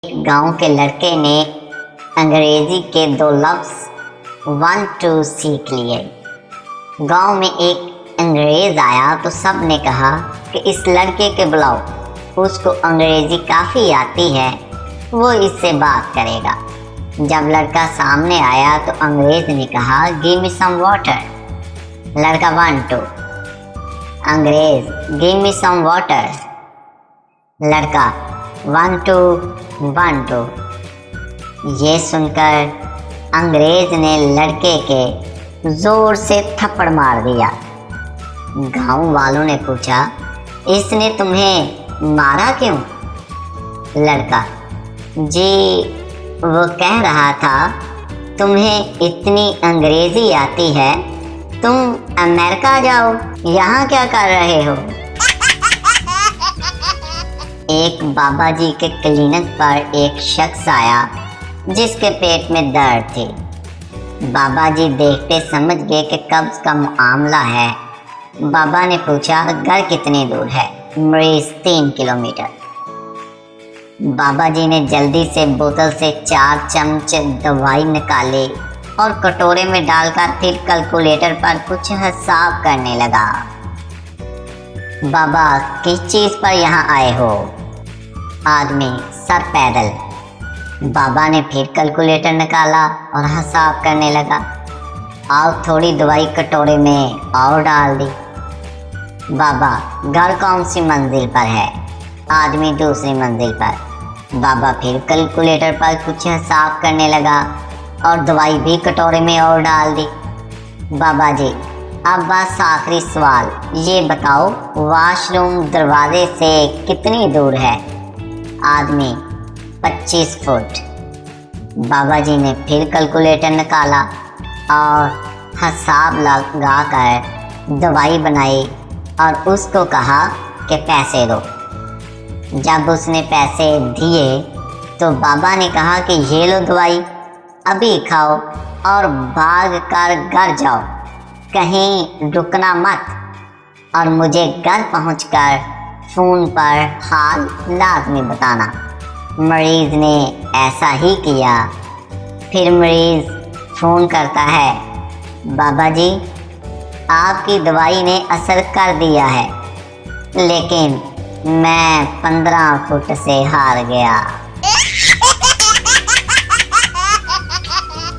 गांव के लड़के ने अंग्रेजी के 2 लफ्ज 1 2 सीख लिए। गांव में एक अंग्रेज आया तो सब ने कहा कि इस लड़के के बुलाओ, उसको अंग्रेजी काफ़ी आती है, वो इससे बात करेगा। जब लड़का सामने आया तो अंग्रेज ने कहा गिव मी सम वाटर। लड़का 1 2। अंग्रेज गिव मी सम वाटर। लड़का 1 2 1 2। ये सुनकर अंग्रेज ने लड़के के जोर से थप्पड़ मार दिया। गांव वालों ने पूछा इसने तुम्हें मारा क्यों? लड़का जी वो कह रहा था तुम्हें इतनी अंग्रेजी आती है, तुम अमेरिका जाओ, यहाँ क्या कर रहे हो? एक बाबा जी के क्लिनिक पर एक शख्स आया जिसके पेट में दर्द थी। बाबा जी देखते समझ गए कि कब्ज का मामला है। बाबा ने पूछा घर कितनी दूर है? मरीज 3 किलोमीटर। बाबा जी ने जल्दी से बोतल से 4 चम्मच दवाई निकाले और कटोरे में डालकर फिर कैलकुलेटर पर कुछ हिसाब करने लगा। बाबा किस चीज़ पर यहाँ आए हो? आदमी सर पैदल। बाबा ने फिर कैलकुलेटर निकाला और हिसाब करने लगा। आओ थोड़ी दवाई कटोरे में और डाल दी। बाबा घर कौन सी मंजिल पर है? आदमी दूसरी मंजिल पर। बाबा फिर कैलकुलेटर पर कुछ हिसाब करने लगा और दवाई भी कटोरे में और डाल दी। बाबा जी अब बस आखिरी सवाल, ये बताओ वॉशरूम दरवाजे से कितनी दूर है? आदमी 25 फुट। बाबा जी ने फिर कैलकुलेटर निकाला और हिसाब लगाकर दवाई बनाई और उसको कहा कि पैसे दो। जब उसने पैसे दिए तो बाबा ने कहा कि ये लो दवाई, अभी खाओ और भाग कर घर जाओ, कहीं रुकना मत, और मुझे घर पहुंचकर फ़ोन पर हाल लाजमी बताना। मरीज़ ने ऐसा ही किया। फिर मरीज़ फ़ोन करता है बाबा जी आपकी दवाई ने असर कर दिया है, लेकिन मैं 15 फुट से हार गया।